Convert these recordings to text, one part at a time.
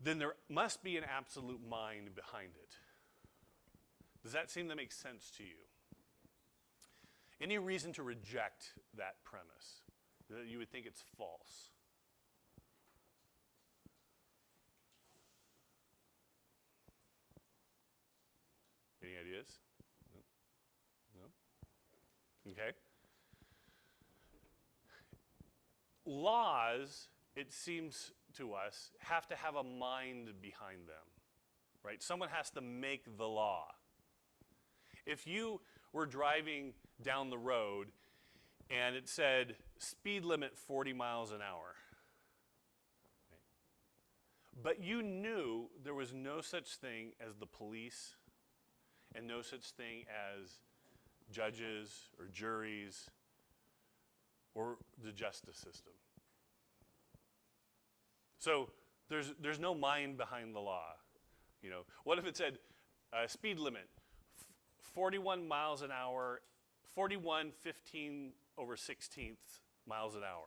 then there must be an absolute mind behind it. Does that seem to make sense to you? Any reason to reject that premise? That you would think it's false? Any ideas? No? No? Okay. Laws, it seems to us, have to have a mind behind them, right? Someone has to make the law. If you were driving down the road and it said speed limit 40 miles an hour, right? But you knew there was no such thing as the police and no such thing as judges or juries or the justice system. So there's no mind behind the law. You know, what if it said speed limit 41 miles an hour, 41 15 over 16th miles an hour,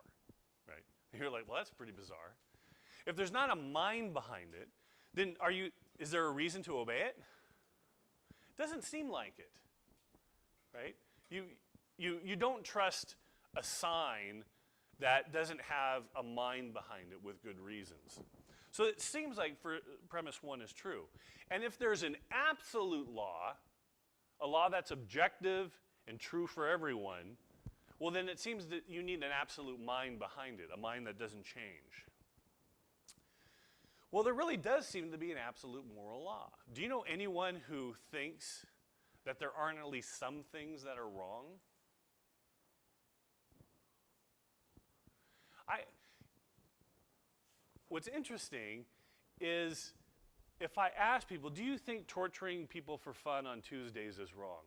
right? And you're like, well, that's pretty bizarre. If there's not a mind behind it, then is there a reason to obey it? Doesn't seem like it, right? You don't trust a sign that doesn't have a mind behind it with good reasons. So it seems like premise one is true. And if there's an absolute law, a law that's objective and true for everyone, well, then it seems that you need an absolute mind behind it, a mind that doesn't change. Well, there really does seem to be an absolute moral law. Do you know anyone who thinks that there aren't at least some things that are wrong? What's interesting is if I ask people, do you think torturing people for fun on Tuesdays is wrong?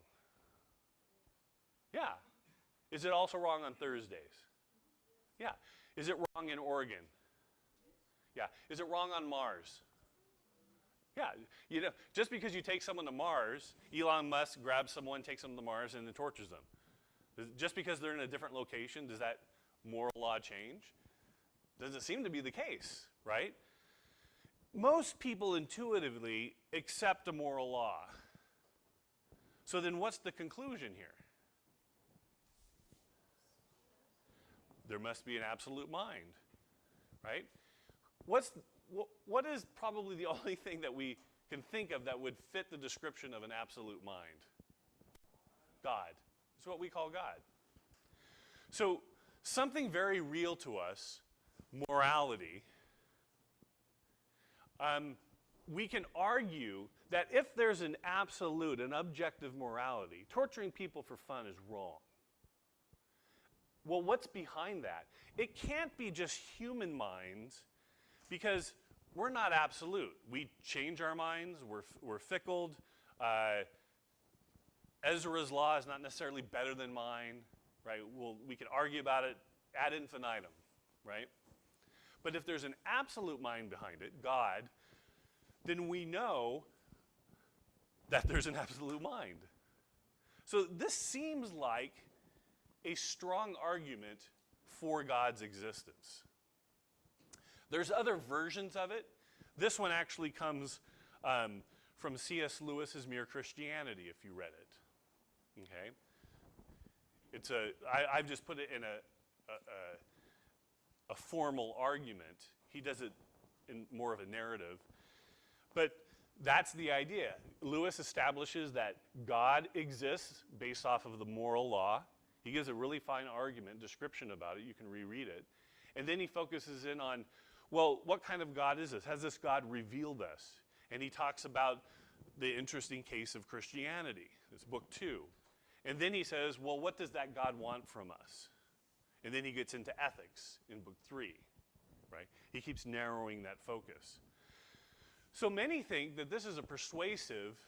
Yeah. Is it also wrong on Thursdays? Yeah. Is it wrong in Oregon? Yeah. Is it wrong on Mars? Yeah. You know, just because you take someone to Mars, Elon Musk grabs someone, takes them to Mars, and then tortures them. Just because they're in a different location, does that moral law change? Doesn't seem to be the case, right? Most people intuitively accept a moral law. So then what's the conclusion here? There must be an absolute mind, right? What is probably the only thing that we can think of that would fit the description of an absolute mind? God. It's what we call God. So something very real to us, morality, we can argue that if there's an absolute, an objective morality, torturing people for fun is wrong. Well, what's behind that? It can't be just human minds, because we're not absolute. We change our minds. We're fickle. Ezra's law is not necessarily better than mine, right? We can argue about it ad infinitum, right? But if there's an absolute mind behind it, God, then we know that there's an absolute mind. So this seems like a strong argument for God's existence. There's other versions of it. This one actually comes from C.S. Lewis's Mere Christianity, if you read it. Okay? I've just put it in a formal argument. He does it in more of a narrative. But that's the idea. Lewis establishes that God exists based off of the moral law. He gives a really fine argument, description about it. You can reread it. And then he focuses in on, well, what kind of God is this? Has this God revealed us? And he talks about the interesting case of Christianity. It's book 2. And then he says, well, what does that God want from us? And then he gets into ethics in book 3, right? He keeps narrowing that focus. So many think that this is a persuasive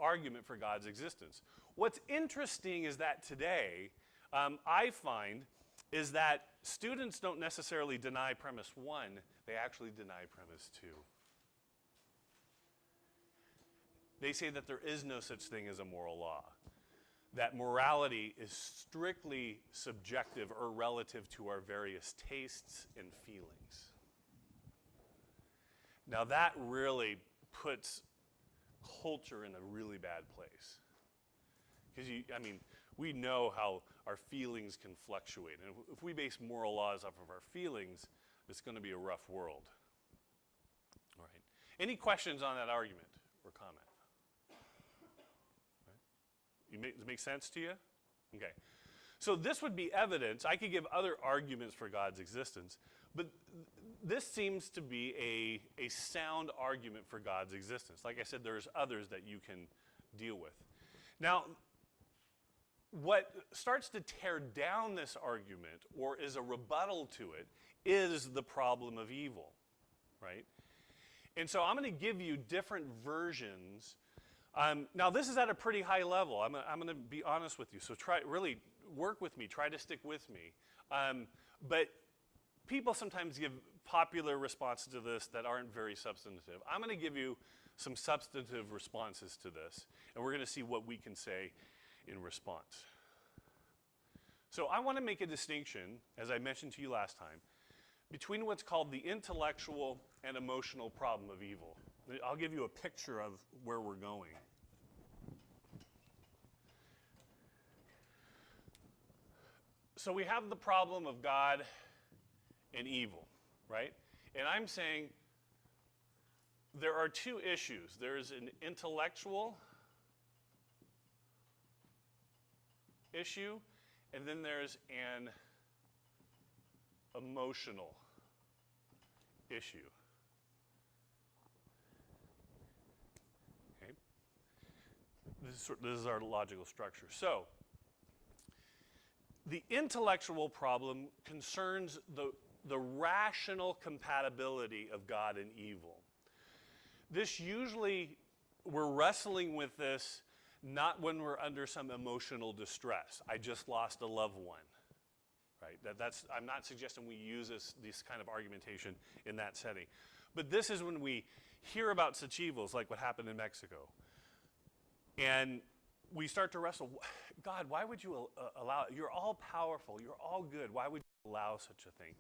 argument for God's existence. What's interesting is that today, I find, is that students don't necessarily deny premise 1, they actually deny premise 2. They say that there is no such thing as a moral law, that morality is strictly subjective or relative to our various tastes and feelings. Now that really puts culture in a really bad place. Because we know how our feelings can fluctuate. And if we base moral laws off of our feelings, it's going to be a rough world. All right. Any questions on that argument or comment? Right. Does it make sense to you? Okay. So this would be evidence. I could give other arguments for God's existence, but this seems to be a sound argument for God's existence. Like I said, there's others that you can deal with. Now, what starts to tear down this argument, or is a rebuttal to it, is the problem of evil, right? And so I'm going to give you different versions. Now, this is at a pretty high level. I'm going to be honest with you. So really work with me. Try to stick with me. But people sometimes give popular responses to this that aren't very substantive. I'm going to give you some substantive responses to this, and we're going to see what we can say in response. So I want to make a distinction, as I mentioned to you last time, between what's called the intellectual and emotional problem of evil. I'll give you a picture of where we're going. So we have the problem of God and evil, right? And I'm saying there are two issues. There's an intellectual issue, and then there's an emotional issue. Okay? This is our logical structure. So, the intellectual problem concerns the rational compatibility of God and evil. This usually, we're wrestling with this not when we're under some emotional distress. I just lost a loved one, right? I'm not suggesting we use this kind of argumentation in that setting. But this is when we hear about such evils like what happened in Mexico. And we start to wrestle, God, why would you allow it? You're all powerful. You're all good. Why would you allow such a thing?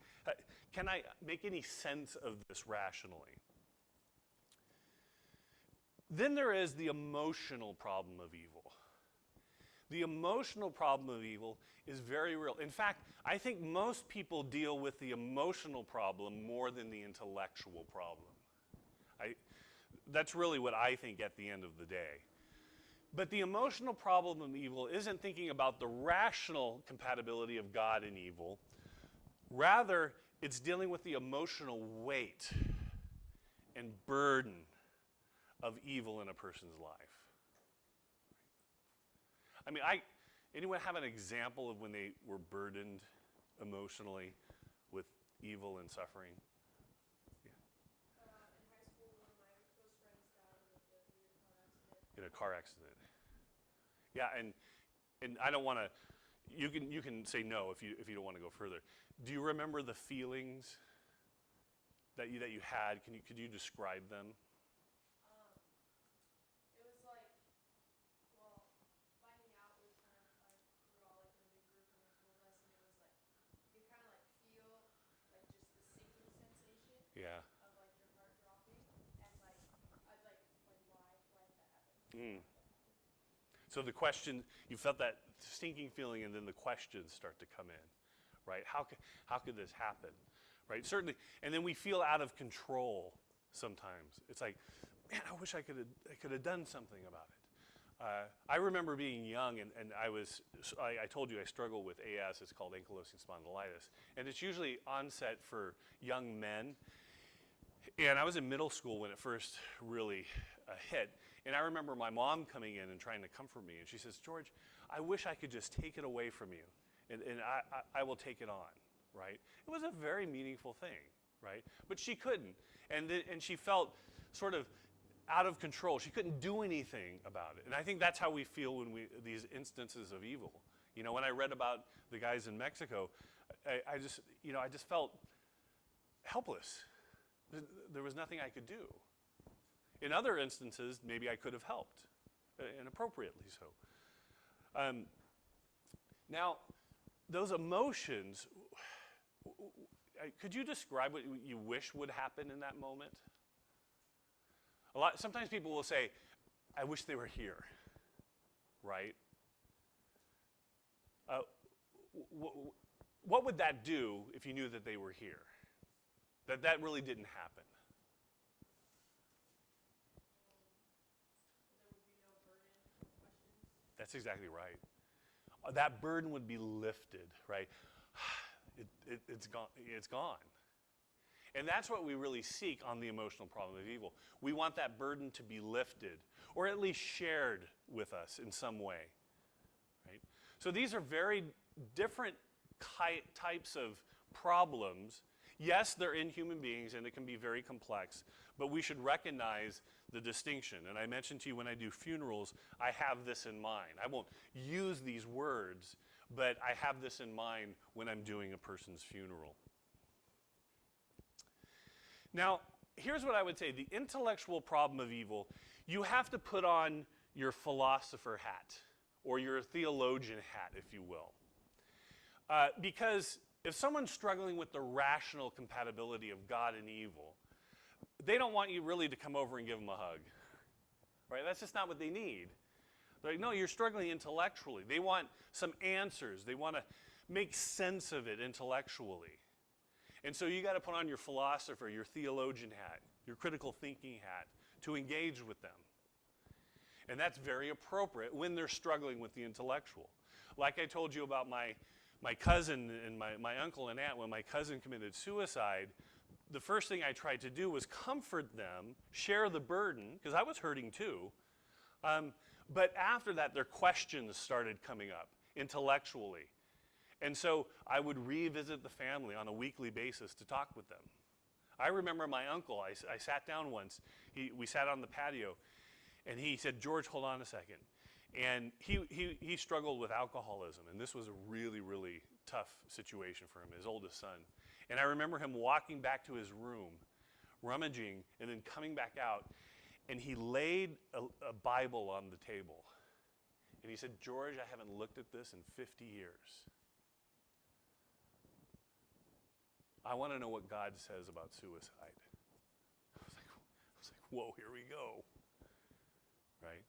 Can I make any sense of this rationally? Then there is the emotional problem of evil. The emotional problem of evil is very real. In fact, I think most people deal with the emotional problem more than the intellectual problem. That's really what I think at the end of the day. But the emotional problem of evil isn't thinking about the rational compatibility of God and evil. Rather, it's dealing with the emotional weight and burden of evil in a person's life. I mean, anyone have an example of when they were burdened emotionally with evil and suffering? Yeah. In high school, one of my close friends died in a weird car accident. In a car accident. Yeah, and I don't want to. You can say no if you don't want to go further. Do you remember the feelings that you had? Could you describe them? It was like, well, finding out we were all like in a big group and they told us, and it was like you kind of like feel like just the sinking sensation. Yeah. Of like your heart dropping, and like I'd like why did that happen? So the question, you felt that sinking feeling, and then the questions start to come in, right? How could this happen, right? Certainly, and then we feel out of control sometimes. It's like, man, I wish I could have done something about it. I remember being young, and I told you I struggle with AS. It's called ankylosing spondylitis, and it's usually onset for young men. And I was in middle school when it first really hit. And I remember my mom coming in and trying to comfort me. And she says, George, I wish I could just take it away from you. And I will take it on, right? It was a very meaningful thing, right? But she couldn't. And she felt sort of out of control. She couldn't do anything about it. And I think that's how we feel when these instances of evil. You know, when I read about the guys in Mexico, I just felt helpless. There was nothing I could do. In other instances, maybe I could have helped, and appropriately so. Now, those emotions, could you describe what you wish would happen in that moment? Sometimes people will say, I wish they were here, right? What would that do if you knew that they were here? That really didn't happen. There would be no burden, no questions. That's exactly right. That burden would be lifted, right? It's gone. It's gone. And that's what we really seek on the emotional problem of evil. We want that burden to be lifted, or at least shared with us in some way, right? So these are very different types of problems. Yes, they're in human beings, and it can be very complex, but we should recognize the distinction. And I mentioned to you when I do funerals, I have this in mind. I won't use these words, but I have this in mind when I'm doing a person's funeral. Now, here's what I would say. The intellectual problem of evil, you have to put on your philosopher hat, or your theologian hat, if you will. Because if someone's struggling with the rational compatibility of God and evil, they don't want you really to come over and give them a hug, right? That's just not what they need. They're like, no, you're struggling intellectually. They want some answers. They want to make sense of it intellectually. And so you got to put on your philosopher, your theologian hat, your critical thinking hat to engage with them. And that's very appropriate when they're struggling with the intellectual. Like I told you about my cousin and my uncle and aunt, when my cousin committed suicide, the first thing I tried to do was comfort them, share the burden, because I was hurting too. But after that, their questions started coming up intellectually. And so I would revisit the family on a weekly basis to talk with them. I remember my uncle, I sat down once, we sat on the patio, and he said, George, hold on a second. And he struggled with alcoholism, and this was a really, really tough situation for him, his oldest son. And I remember him walking back to his room, rummaging, and then coming back out, and he laid a Bible on the table. And he said, George, I haven't looked at this in 50 years. I want to know what God says about suicide. I was like, whoa, here we go. Right?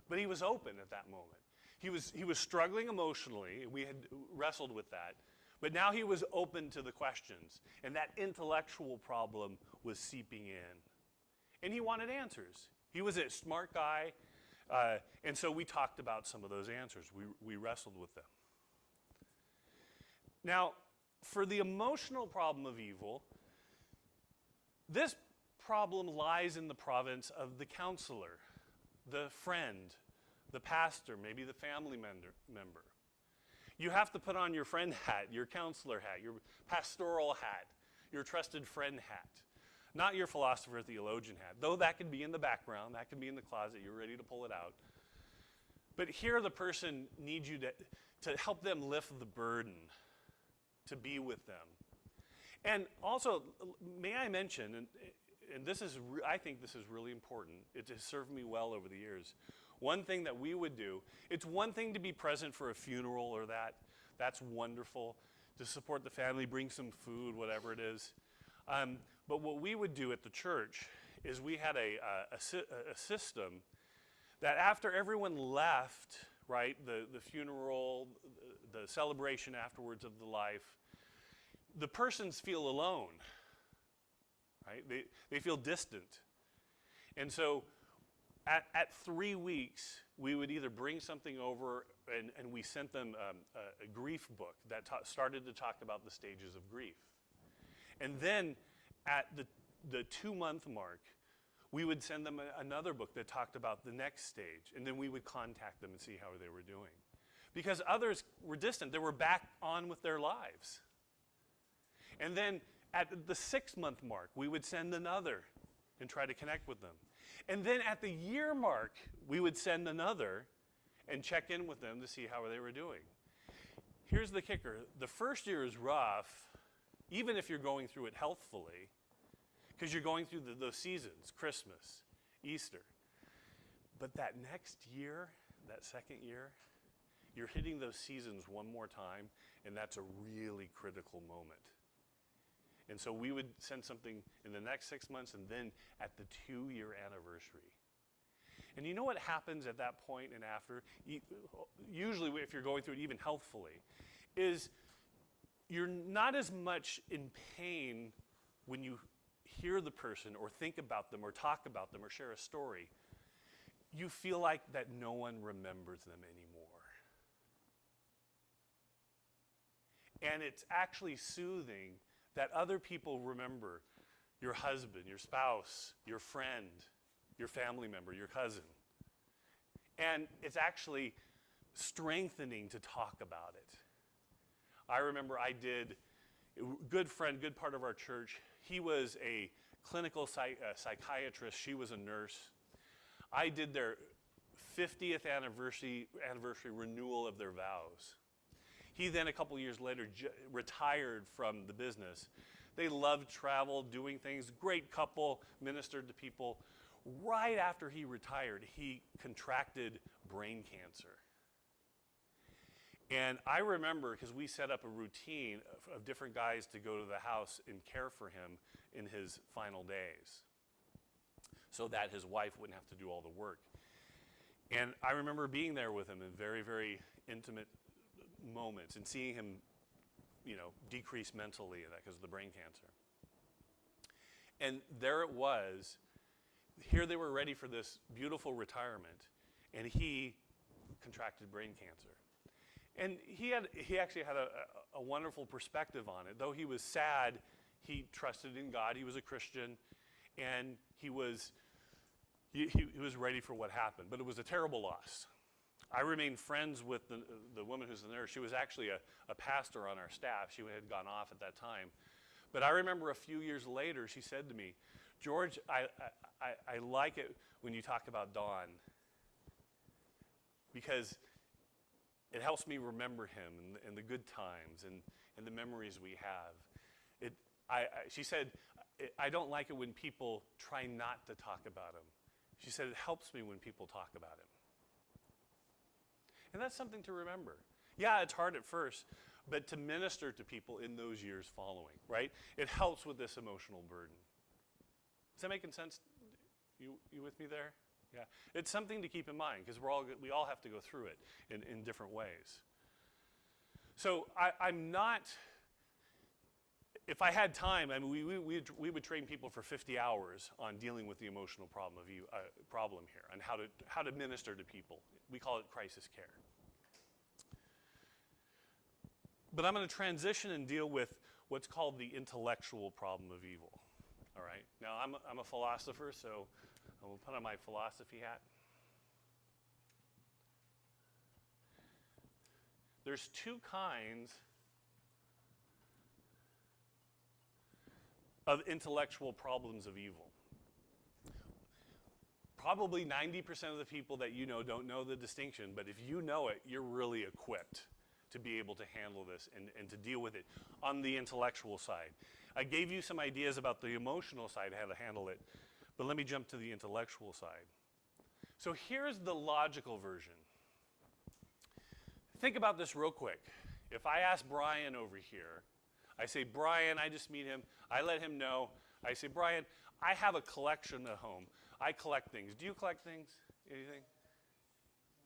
But he was open at that moment. He was struggling emotionally. We had wrestled with that. But now he was open to the questions. And that intellectual problem was seeping in. And he wanted answers. He was a smart guy. And so we talked about some of those answers. We wrestled with them. Now, for the emotional problem of evil, this problem lies in the province of the counselor, the friend, the pastor, maybe the family member. You have to put on your friend hat, your counselor hat, your pastoral hat, your trusted friend hat, not your philosopher theologian hat, though that can be in the background, that can be in the closet, you're ready to pull it out. But here the person needs you to help them lift the burden, to be with them. And also, may I mention, and this is, I think this is really important. It has served me well over the years. One thing that we would do, it's one thing to be present for a funeral or that's wonderful, to support the family, bring some food, whatever it is. But what we would do at the church is we had a system that after everyone left, right, the funeral, the celebration afterwards of the life, the persons feel alone, right? They feel distant. And so at 3 weeks, we would either bring something over and we sent them a grief book that started to talk about the stages of grief. And then at the 2-month mark, we would send them another book that talked about the next stage. And then we would contact them and see how they were doing. Because others were distant. They were back on with their lives. And then at the 6-month mark, we would send another and try to connect with them. And then at the year mark, we would send another and check in with them to see how they were doing. Here's the kicker. The first year is rough, even if you're going through it healthfully, because you're going through those seasons, Christmas, Easter. But that next year, that second year, you're hitting those seasons one more time, and that's a really critical moment. And so we would send something in the next 6 months and then at the 2-year anniversary. And you know what happens at that point and after? Usually, if you're going through it even healthfully, is you're not as much in pain when you hear the person or think about them or talk about them or share a story. You feel like that no one remembers them anymore. And it's actually soothing that other people remember your husband, your spouse, your friend, your family member, your cousin. And it's actually strengthening to talk about it. I remember a good friend, good part of our church, he was a clinical psychiatrist, she was a nurse. I did their 50th anniversary renewal of their vows. He then, a couple years later, retired from the business. They loved travel, doing things, great couple, ministered to people. Right after he retired, he contracted brain cancer. And I remember, because we set up a routine of different guys to go to the house and care for him in his final days, so that his wife wouldn't have to do all the work. And I remember being there with him in very, very intimate moments and seeing him, decrease mentally because of the brain cancer. And there it was. Here they were ready for this beautiful retirement, and he contracted brain cancer. And he actually had a wonderful perspective on it. Though he was sad, he trusted in God. He was a Christian, and he was ready for what happened. But it was a terrible loss. I remained friends with the woman who's the nurse. She was actually a pastor on our staff. She had gone off at that time. But I remember a few years later, she said to me, "George, I like it when you talk about Don, because it helps me remember him and the good times and the memories we have." She said, "I don't like it when people try not to talk about him." She said, "It helps me when people talk about him." And that's something to remember. Yeah, it's hard at first, but to minister to people in those years following, right? It helps with this emotional burden. Is that making sense? You with me there? Yeah. It's something to keep in mind, because we all have to go through it in different ways. So I'm not, if I had time, I mean, we would train people for 50 hours on dealing with the emotional problem here, and how to minister to people. We call it crisis care. But I'm going to transition and deal with what's called the intellectual problem of evil. All right. Now I'm a philosopher, so I will put on my philosophy hat. There's two kinds of intellectual problems of evil. Probably 90% of the people that you know don't know the distinction, but if you know it, you're really equipped to be able to handle this and to deal with it on the intellectual side. I gave you some ideas about the emotional side, how to handle it, but let me jump to the intellectual side. So here's the logical version. Think about this real quick. If I ask Brian over here, I say, "Brian, I just meet him. I let him know. I say, "Brian, I have a collection at home. I collect things. Do you collect things? Anything?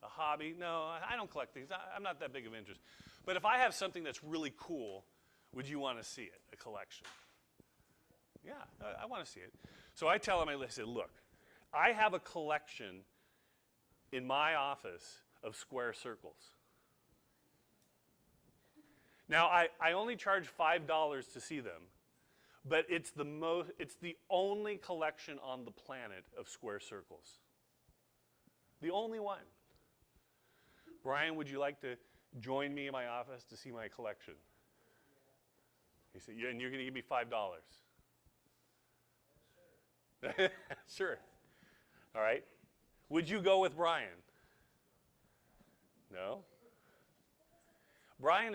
A hobby?" "No, I don't collect things. I'm not that big of interest." But if I have something that's really cool, would you want to see it, a collection? Yeah, I want to see it. So I tell him, I say, "Look, I have a collection in my office of square circles. Now, I only charge $5 to see them, but it's the only collection on the planet of square circles. The only one. Brian, would you like to join me in my office to see my collection?" He said, "Yeah, and you're going to give me $5. Sure. All right. Would you go with Brian? No? Brian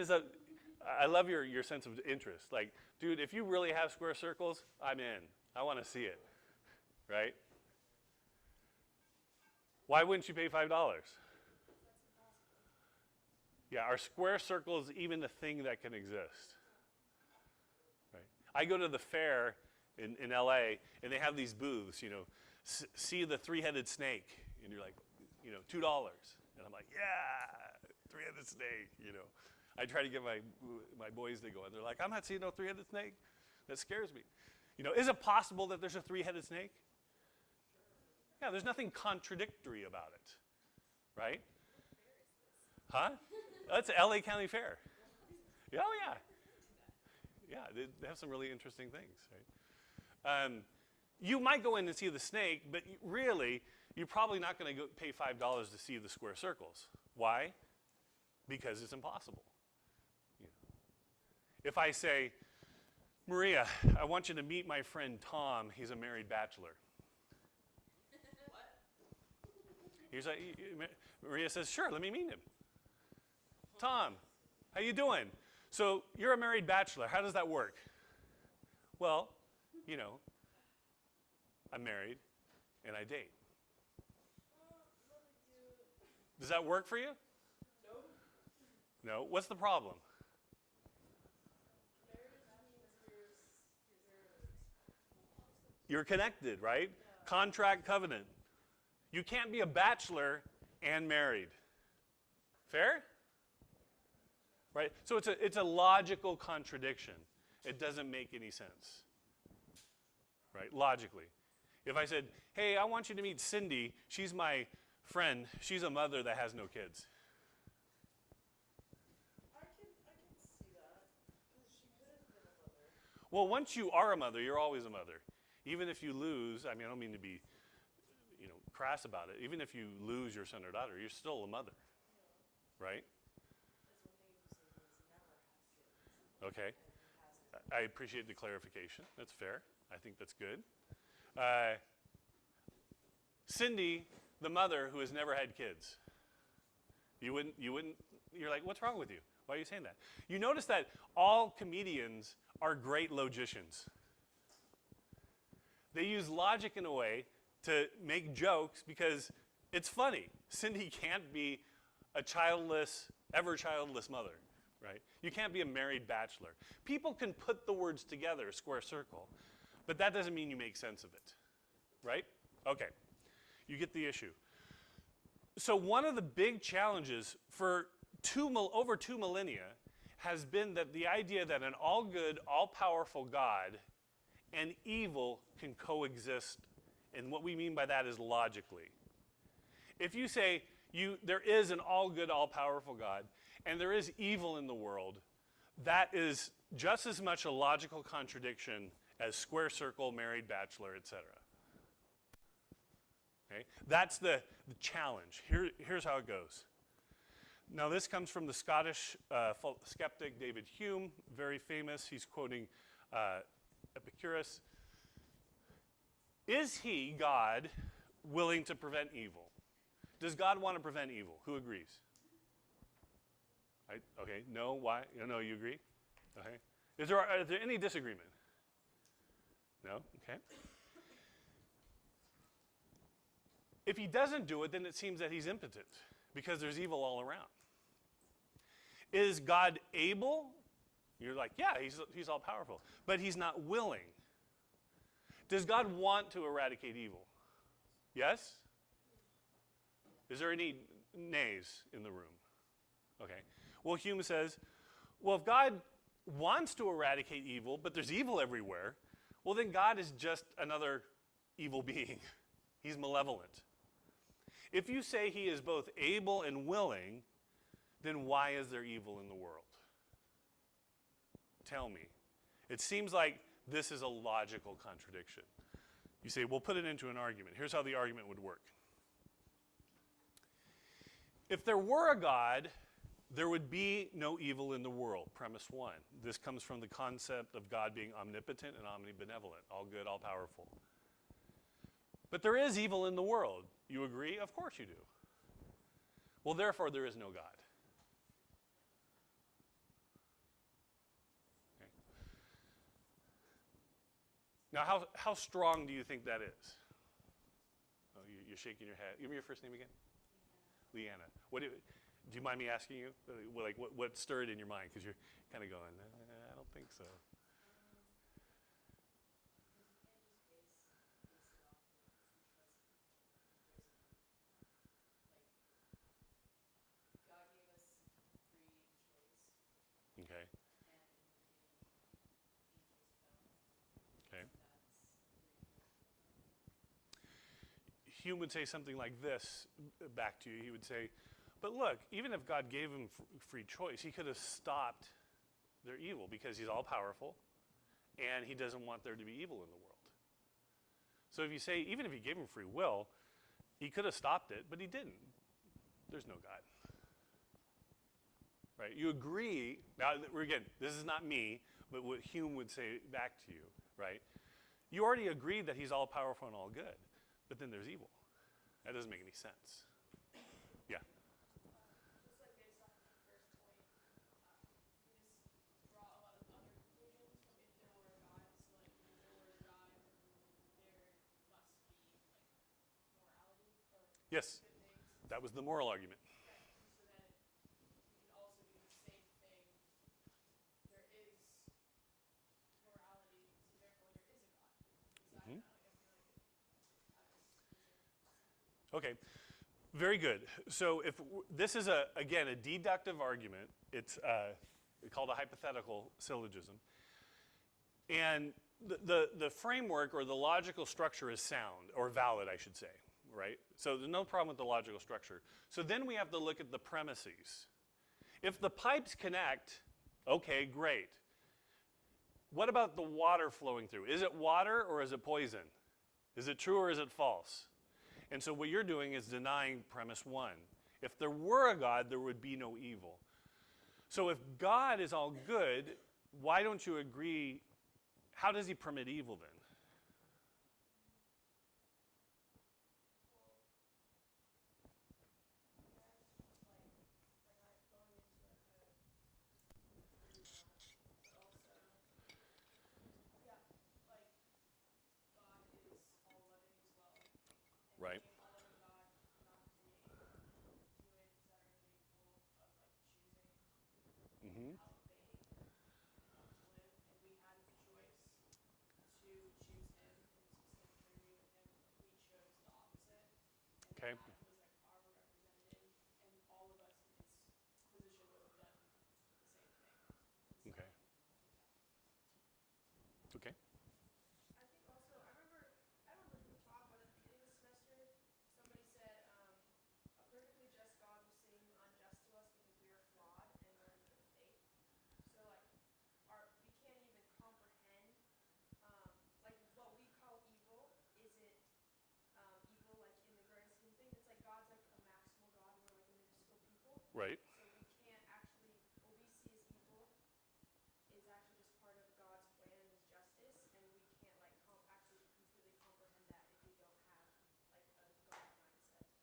I love your sense of interest. Like, dude, if you really have square circles, I'm in. I want to see it. Right? Why wouldn't you pay $5? Yeah, are square circles even a thing that can exist? Right? I go to the fair in LA, and they have these booths, see the three-headed snake, and you're like, $2. And I'm like, yeah, three-headed snake, I try to get my boys to go, and they're like, I'm not seeing no three-headed snake. That scares me. Is it possible that there's a three-headed snake? Yeah, there's nothing contradictory about it, right? Huh? That's LA County Fair. Oh, yeah. Yeah, they have some really interesting things, right? You might go in and see the snake, but really, you're probably not going to pay $5 to see the square circles. Why? Because it's impossible. If I say, Maria, I want you to meet my friend Tom. He's a married bachelor. Maria says, sure, let me meet him. Tom, how you doing? So you're a married bachelor. How does that work? Well, I'm married and I date. Does that work for you? No. What's the problem? You're connected, right? Yeah. Contract, covenant. You can't be a bachelor and married. Fair? Right? So it's a logical contradiction. It doesn't make any sense. Right? Logically. If I said, hey, I want you to meet Cindy. She's my friend. She's a mother that has no kids. I can see that. Because she could have been a mother. Well, once you are a mother, you're always a mother. Even if you lose, I don't mean to be crass about it. Even if you lose your son or daughter, you're still a mother. Yeah. Right? Okay. I appreciate the clarification. That's fair. I think that's good. Cindy, the mother who has never had kids. You're like, what's wrong with you? Why are you saying that? You notice that all comedians are great logicians. They use logic in a way to make jokes because it's funny. Cindy can't be a ever childless mother, right? You can't be a married bachelor. People can put the words together, square circle, but that doesn't mean you make sense of it, right? Okay, you get the issue. So one of the big challenges for over 2 millennia has been that the idea that an all-good, all-powerful God and evil can coexist. And what we mean by that is logically. If you say there is an all-good, all-powerful God, and there is evil in the world, that is just as much a logical contradiction as square circle, married bachelor, etc. Okay? That's the challenge. Here's how it goes. Now this comes from the Scottish skeptic David Hume, very famous. He's quoting Epicurus. Is he, God, willing to prevent evil? Does God want to prevent evil? Who agrees? Okay, no, why? No, you agree? Okay. Is there any disagreement? No? Okay. If he doesn't do it, then it seems that he's impotent because there's evil all around. Is God able? You're like, yeah, he's all powerful, but he's not willing. Does God want to eradicate evil? Yes? Is there any nays in the room? Okay. Well, Hume says, well, if God wants to eradicate evil, but there's evil everywhere, well, then God is just another evil being. He's malevolent. If you say he is both able and willing, then why is there evil in the world? Tell me. It seems like this is a logical contradiction. You say, well, put it into an argument. Here's how the argument would work. If there were a God, there would be no evil in the world, premise one. This comes from the concept of God being omnipotent and omnibenevolent, all good, all powerful. But there is evil in the world. You agree? Of course you do. Well, therefore, there is no God. Okay. Now, how strong do you think that is? Oh, you're shaking your head. Give me your first name again. Leanna. Do you mind me asking you? Like, what stirred in your mind? Because you're kind of going, I don't think so. Hume would say something like this back to you. He would say, but look, even if God gave him free choice, he could have stopped their evil because he's all powerful and he doesn't want there to be evil in the world. So if you say, even if he gave him free will, he could have stopped it, but he didn't. There's no God. Right? You agree, now again, this is not me, but what Hume would say back to you, right? You already agreed that he's all powerful and all good, but then there's evil. That doesn't make any sense. Yeah. Just like based off of the first point, you just draw a lot of other conclusions from if there were a God. So like if there were a God, there must be like morality or like Yes. good things. That was the moral argument. Right. And so then we could also do the same thing. There is morality, so therefore there is a God. So I don't know, like I feel like Okay. Very good. So if this is again a deductive argument, it's called a hypothetical syllogism, and the framework or the logical structure is sound or valid, I should say, right? So there's no problem with the logical structure. So then we have to look at the premises. If the pipes connect, okay, great. What about the water flowing through? Is it water or is it poison? Is it true or is it false? And so what you're doing is denying premise one. If there were a God, there would be no evil. So if God is all good, why don't you agree? How does he permit evil then? Right. Being all loving God cannot create humans that are incapable of like choosing Mm-hmm. how they want to live, and we had the choice to choose him and to spend eternity with him. We chose the opposite, and Okay. God was like our representative, and all of us in his position would have done the same thing. And so, Okay. Okay. I think also, I don't remember who taught, but at the beginning of the semester, somebody said, a perfectly just God will seem unjust to us because we are flawed and we're in need of faith. So like, we can't even comprehend, like what we call evil isn't evil like in the grand scheme of things. It's like God's like a maximal God and we're like a minuscule people. Right. So we can't actually, what we see as evil is actually just part of God's plan and his justice, and we can't like actually completely comprehend that if we don't have like a God mindset.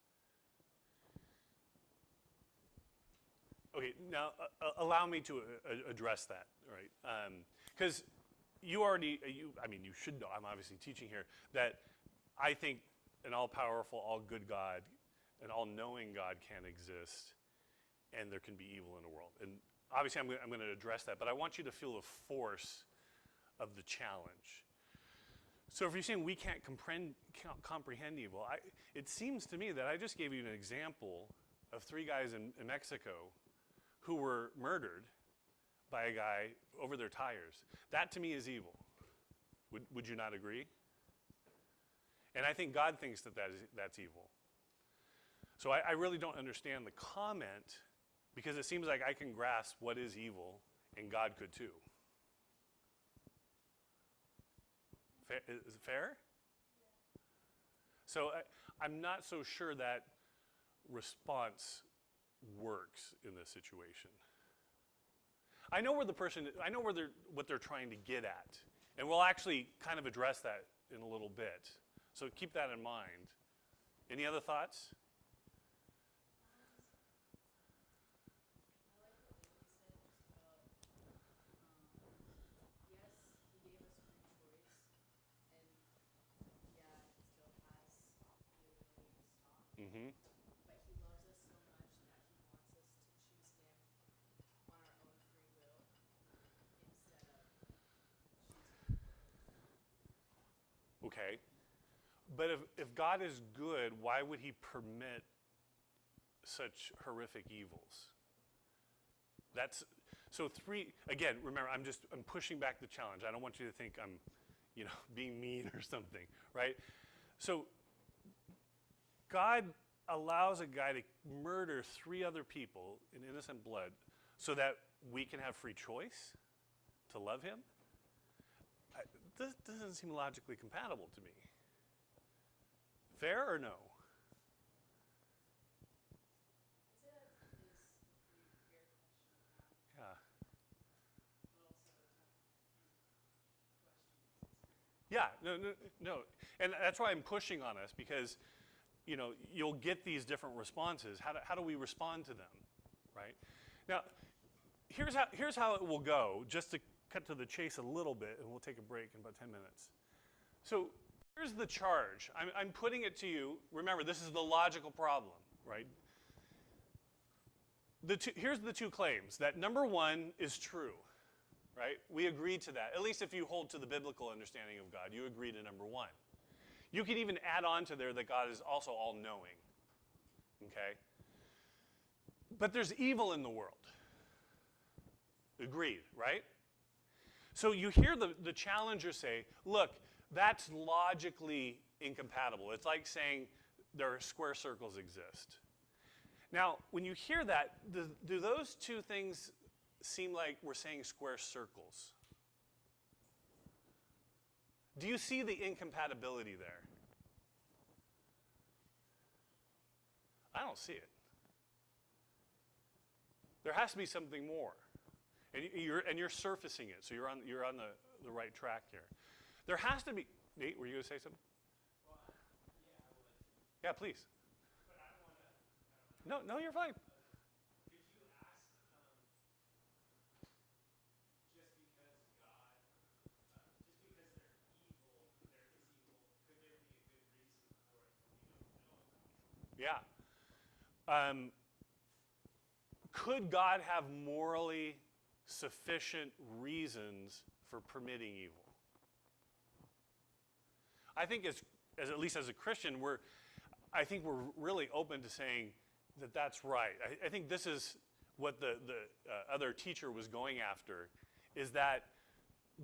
Okay, now allow me to address that, right? Because you already, I mean, you should know, I'm obviously teaching here, that I think an all-powerful, all-good God, an all-knowing God can exist, and there can be evil in the world. And obviously I'm going to address that, but I want you to feel the force of the challenge. So if you're saying we can't comprehend evil, it seems to me that I just gave you an example of 3 guys in Mexico who were murdered by a guy over their tires. That to me is evil. Would you not agree? And I think God thinks that that's evil. So I really don't understand the comment, because it seems like I can grasp what is evil, and God could too. Is it fair? Yeah. So I'm not so sure that response works in this situation. I know where what they're trying to get at, and we'll actually kind of address that in a little bit. So keep that in mind. Any other thoughts? I like what Lily said just about, yes, he gave us free choice, and yeah, he still has the ability to stop, Mm-hmm. but he loves us so much that he wants us to choose him on our own free will instead of choosing evil. Okay. But if God is good, why would he permit such horrific evils? That's so again, remember, I'm pushing back the challenge. I don't want you to think I'm, being mean or something, right? So God allows a guy to murder 3 other people in innocent blood so that we can have free choice to love him? This doesn't seem logically compatible to me. Fair or no? I'd say that is a pretty fair question to have, Yeah. but also a tough question to answer. Yeah, no. And that's why I'm pushing on us, because, you know, you'll get these different responses. How do we respond to them, right? Now, here's how it will go, just to cut to the chase a little bit, and we'll take a break in about 10 minutes. So here's the charge. I'm putting it to you. Remember, this is the logical problem, right? Here's the 2 claims. That number 1 is true, right? We agree to that. At least if you hold to the biblical understanding of God, you agree to number 1. You can even add on to there that God is also all-knowing, okay? But there's evil in the world. Agreed, right? So you hear the challenger say, look, that's logically incompatible. It's like saying there are square circles exist. Now, when you hear that, do those 2 things seem like we're saying square circles? Do you see the incompatibility there? I don't see it. There has to be something more. And you're surfacing it, so you're on the right track here. There has to be. Nate, were you going to say something? Well, yeah, I will let you. Yeah, please. But I don't want to. No, you're fine. Could you ask, just because God, just because they're evil, there is evil, could there be a good reason for it that we don't know about? Yeah. Could God have morally sufficient reasons for permitting evil? I think as at least as a Christian, I think we're really open to saying that that's right. I think this is what the other teacher was going after, is that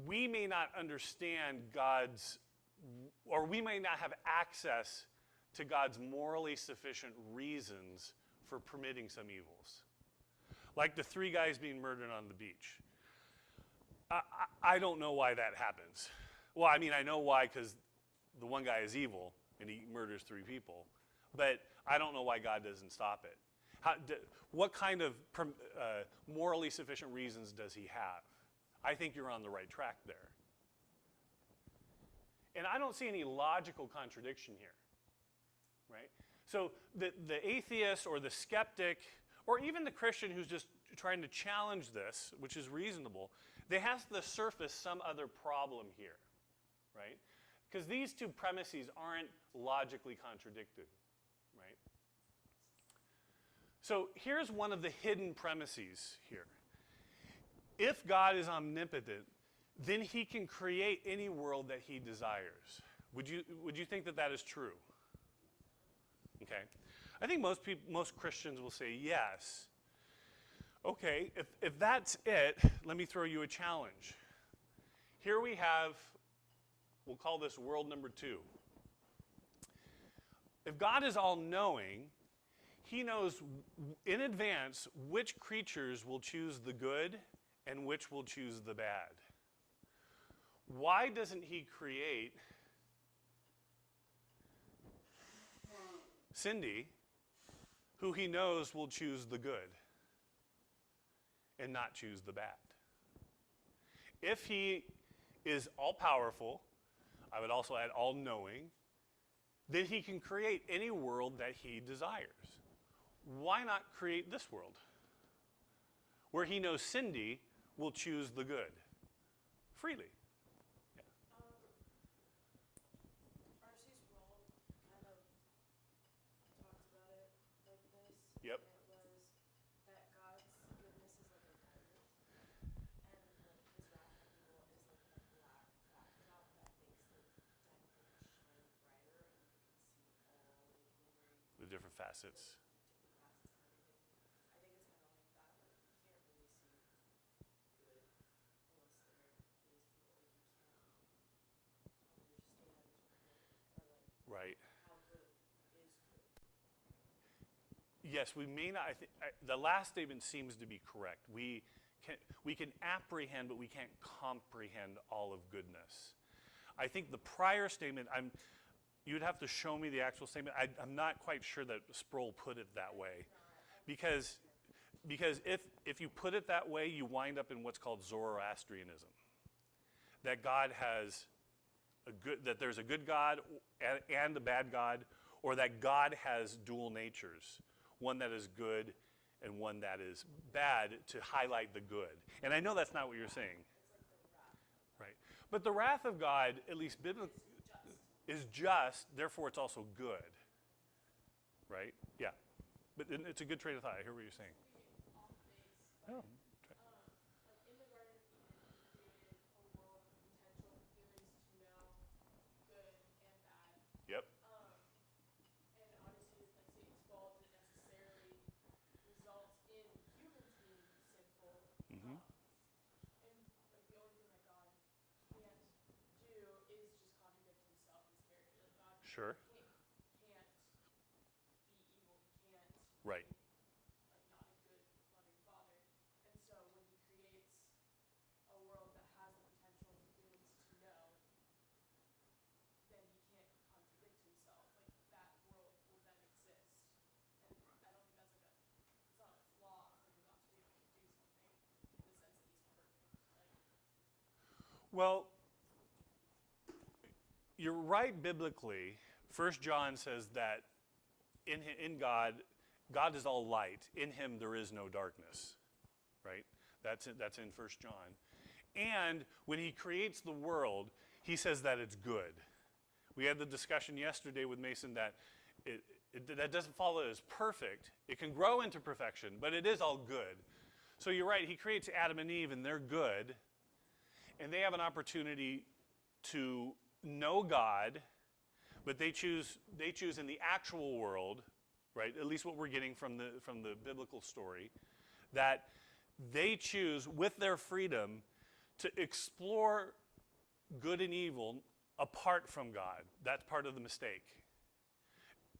we may not understand God's, or we may not have access to God's morally sufficient reasons for permitting some evils. Like the 3 guys being murdered on the beach. I don't know why that happens. Well, I mean, I know why, because the one guy is evil and he murders 3 people. But I don't know why God doesn't stop it. What kind of morally sufficient reasons does he have? I think you're on the right track there. And I don't see any logical contradiction here, right? So the atheist or the skeptic, or even the Christian who's just trying to challenge this, which is reasonable, they have to surface some other problem here, right? Because these 2 premises aren't logically contradicted, right? So here's one of the hidden premises here. If God is omnipotent, then he can create any world that he desires. Would you think that that is true? Okay. I think most Christians will say yes. Okay, if that's it, let me throw you a challenge. Here we have, we'll call this world number 2. If God is all-knowing, he knows in advance which creatures will choose the good and which will choose the bad. Why doesn't he create Cindy, who he knows will choose the good and not choose the bad? If he is all-powerful, I would also add all-knowing, then he can create any world that he desires. Why not create this world, where he knows Cindy will choose the good freely? Yeah. R.C. Sproul kind of talked about it like this. Yep. And it was that God's goodness is like a diamond, and like his wrath for evil is like the black backdrop that makes the diamond shine brighter, and you can see all the glimmering The different facets. different facets and everything. I think it's kind of like that. Like you can't really see good unless there is evil. Like you can't understand good or like Right. how good is good. yes, we may not. The last statement seems to be correct. We can apprehend, but we can't comprehend all of goodness. I think the prior statement, you'd have to show me the actual statement. I'm not quite sure that Sproul put it that way, because if you put it that way, you wind up in what's called Zoroastrianism. That God has that there's a good God and a bad God, or that God has dual natures, one that is good and one that is bad, to highlight the good. And I know that's not what you're saying. Right. But the wrath of God, at least biblically, is just, therefore it's also good. Right? Yeah. But it's a good train of thought. I hear what you're saying. Off base, Oh. like in the Garden of Eden, he created a world with the potential for humans to know good and bad. Yep. And obviously, like Satan's fall didn't necessarily result in humans being sinful. Mm-hmm. And like the only thing that God can't do is just contradict himself in his character. Like God Sure. can't be evil. He can't Right. be like not a good, loving father. And so when he creates a world that has the potential for humans to know, then he can't contradict himself. Like that world will then exist. And I don't think that's like it's not a flaw for him not to be able to do something in the sense that he's perfect. Like Well, you're right biblically. 1 John says that in God is all light. In him there is no darkness. Right? That's in 1 John. And when he creates the world, he says that it's good. We had the discussion yesterday with Mason that that doesn't follow as perfect. It can grow into perfection, but it is all good. So you're right, he creates Adam and Eve, and they're good. And they have an opportunity to know God, but they choose in the actual world, right? At least what we're getting from the biblical story, that they choose with their freedom to explore good and evil apart from God. That's part of the mistake.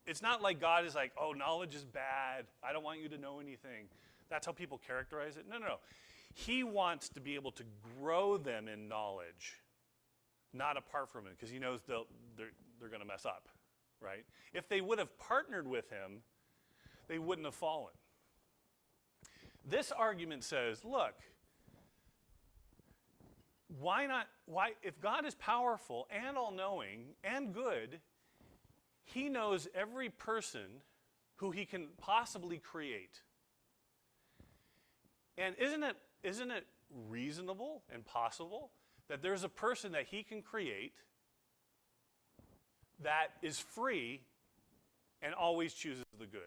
It's not like God is like, oh, knowledge is bad. I don't want you to know anything. That's how people characterize it. No. He wants to be able to grow them in knowledge, not apart from it, because he knows they're going to mess up, right? If they would have partnered with him, they wouldn't have fallen. This argument says, look, if God is powerful and all-knowing and good, he knows every person who he can possibly create. And isn't it reasonable and possible that there's a person that he can create that is free and always chooses the good?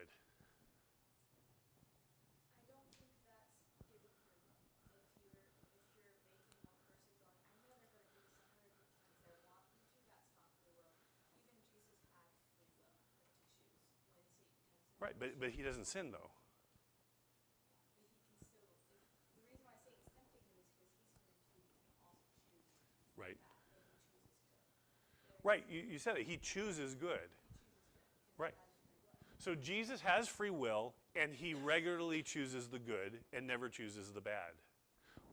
I don't think that's giving free will. If you're making one person going, I know they're going to do this, I know they're going to because they're wanting to, that's not free will. Even Jesus had free will to choose when Satan tempts him. Right, but he doesn't sin, though. Yeah, but he can still. The reason why Satan's tempting him is because he's human too and also choose Right. bad, but he chooses good. Right, you said it. He chooses good. He chooses good. Right. He has free will. So Jesus has free will, and he regularly chooses the good and never chooses the bad.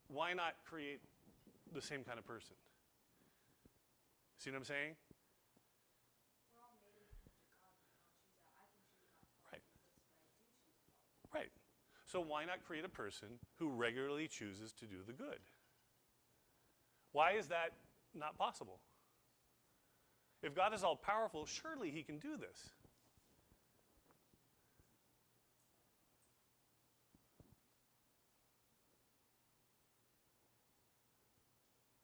Why not create the same kind of person? See what I'm saying? We're all made in the image of God. We can all choose that. I can choose not to follow Right. Jesus, but I do choose to follow Jesus. Right. So why not create a person who regularly chooses to do the good? Why is that not possible? If God is all powerful, surely he can do this.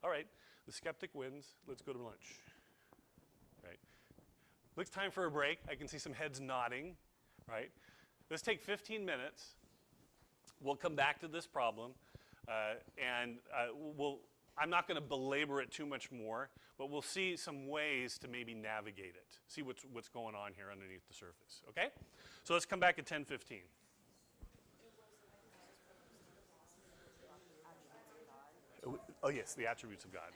All right, the skeptic wins. Let's go to lunch. Right. Looks time for a break. I can see some heads nodding. Right. Let's take 15 minutes. We'll come back to this problem, and I'm not going to belabor it too much more, but we'll see some ways to maybe navigate it. See what's going on here underneath the surface. Okay. So let's come back at 10:15. Oh yes, the attributes of God.